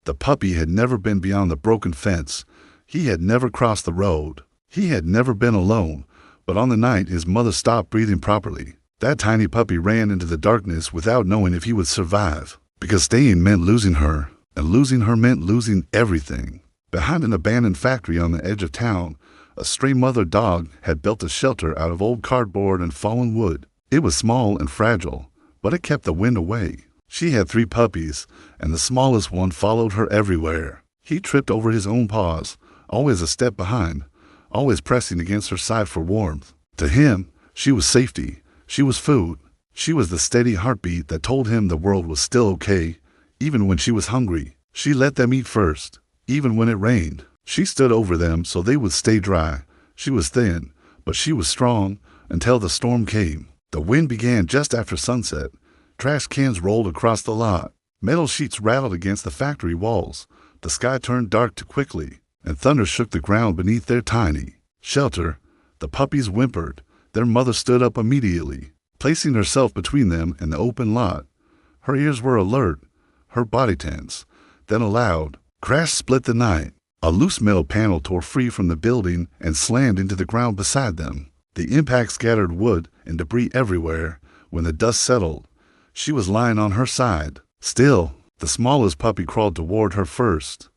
The puppy had never been beyond the broken fence. He had never crossed the road. He had never been alone. But on the night his mother stopped breathing properly, that tiny puppy ran into the darkness without knowing if he would survive. Because staying meant losing her, and losing her meant losing everything. Behind an abandoned factory on the edge of town, a stray mother dog had built a shelter out of old cardboard and fallen wood. It was small and fragile, but it kept the wind away. She had 3 puppies, and the smallest one followed her everywhere. He tripped over his own paws, always a step behind, always pressing against her side for warmth. To him, she was safety. She was food. She was the steady heartbeat that told him the world was still okay, even when she was hungry. She let them eat first, even when it rained. She stood over them so they would stay dry. She was thin, but she was strong until the storm came. The wind began just after sunset. Trash cans rolled across the lot. Metal sheets rattled against the factory walls. The sky turned dark too quickly, and thunder shook the ground beneath their tiny shelter. The puppies whimpered. Their mother stood up immediately, placing herself between them and the open lot. Her ears were alert, her body tense. Then a loud crash split the night. A loose metal panel tore free from the building and slammed into the ground beside them. The impact scattered wood and debris everywhere. When the dust settled, she was lying on her side. Still, the smallest puppy crawled toward her first.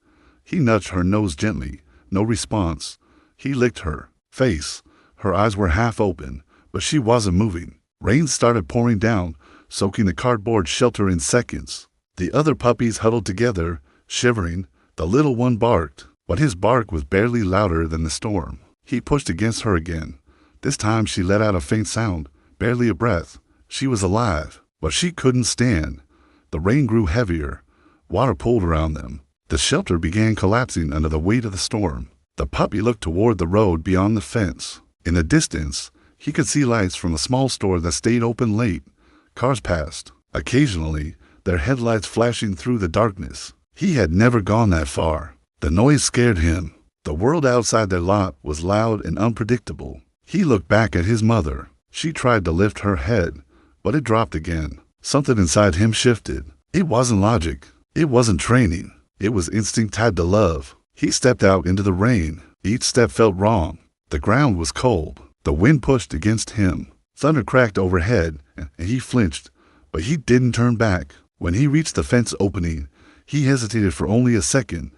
He nudged her nose gently. No response. He licked her face. Her eyes were half open, but she wasn't moving. Rain started pouring down, soaking the cardboard shelter in seconds. The other puppies huddled together, shivering. The little one barked, but his bark was barely louder than the storm. He pushed against her again. This time she let out a faint sound, barely a breath. She was alive, but she couldn't stand. The rain grew heavier. Water pooled around them. The shelter began collapsing under the weight of the storm. The puppy looked toward the road beyond the fence. In the distance, he could see lights from a small store that stayed open late. Cars passed, occasionally, their headlights flashing through the darkness. He had never gone that far. The noise scared him. The world outside their lot was loud and unpredictable. He looked back at his mother. She tried to lift her head, but it dropped again. Something inside him shifted. It wasn't logic. It wasn't training. It was instinct tied to love. He stepped out into the rain. Each step felt wrong. The ground was cold. The wind pushed against him. Thunder cracked overhead, and he flinched, but he didn't turn back. When he reached the fence opening, he hesitated for only a second.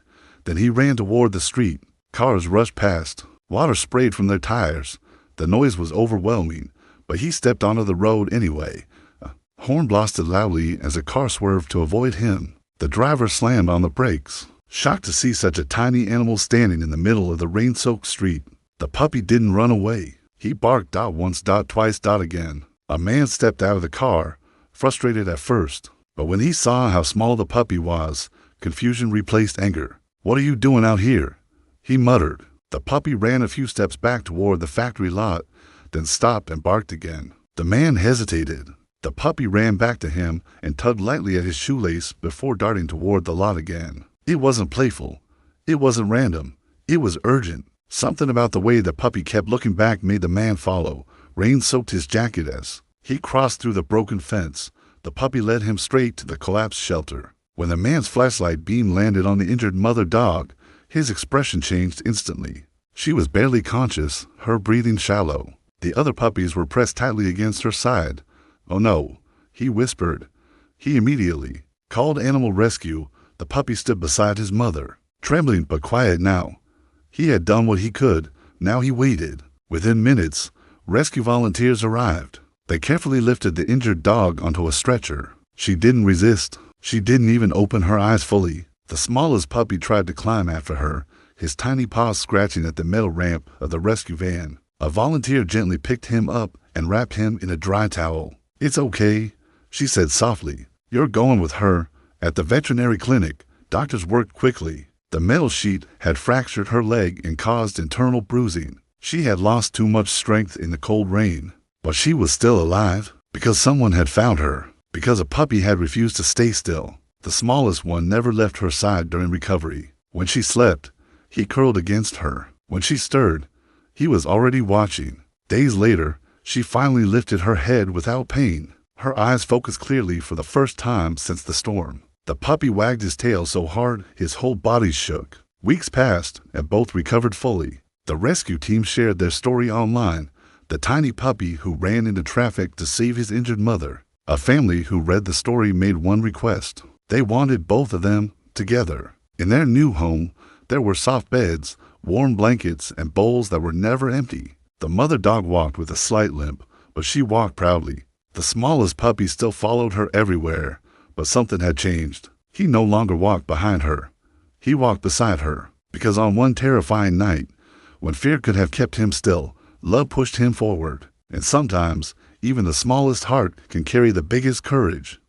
Then he ran toward the street. Cars rushed past. Water sprayed from their tires. The noise was overwhelming, but he stepped onto the road anyway. A horn blasted loudly as a car swerved to avoid him. The driver slammed on the brakes, shocked to see such a tiny animal standing in the middle of the rain-soaked street. The puppy didn't run away. He barked once, twice, again. A man stepped out of the car, frustrated at first. But when he saw how small the puppy was, confusion replaced anger. "What are you doing out here?" he muttered. The puppy ran a few steps back toward the factory lot, then stopped and barked again. The man hesitated. The puppy ran back to him and tugged lightly at his shoelace before darting toward the lot again. It wasn't playful. It wasn't random. It was urgent. Something about the way the puppy kept looking back made the man follow. Rain soaked his jacket as he crossed through the broken fence. The puppy led him straight to the collapsed shelter. When the man's flashlight beam landed on the injured mother dog, his expression changed instantly. She was barely conscious, her breathing shallow. The other puppies were pressed tightly against her side. "Oh no," he whispered. He immediately called animal rescue. The puppy stood beside his mother, trembling but quiet now. He had done what he could. Now he waited. Within minutes, rescue volunteers arrived. They carefully lifted the injured dog onto a stretcher. She didn't resist. She didn't even open her eyes fully. The smallest puppy tried to climb after her, his tiny paws scratching at the metal ramp of the rescue van. A volunteer gently picked him up and wrapped him in a dry towel. "It's okay," she said softly. "You're going with her." At the veterinary clinic, doctors worked quickly. The metal sheet had fractured her leg and caused internal bruising. She had lost too much strength in the cold rain. But she was still alive, because someone had found her, because a puppy had refused to stay still. The smallest one never left her side during recovery. When she slept, he curled against her. When she stirred, he was already watching. Days later, she finally lifted her head without pain. Her eyes focused clearly for the first time since the storm. The puppy wagged his tail so hard his whole body shook. Weeks passed, and both recovered fully. The rescue team shared their story online. The tiny puppy who ran into traffic to save his injured mother. A family who read the story made one request. They wanted both of them together. In their new home, there were soft beds, warm blankets, and bowls that were never empty. The mother dog walked with a slight limp, but she walked proudly. The smallest puppy still followed her everywhere, but something had changed. He no longer walked behind her. He walked beside her, because on one terrifying night, when fear could have kept him still, love pushed him forward. And sometimes, even the smallest heart can carry the biggest courage.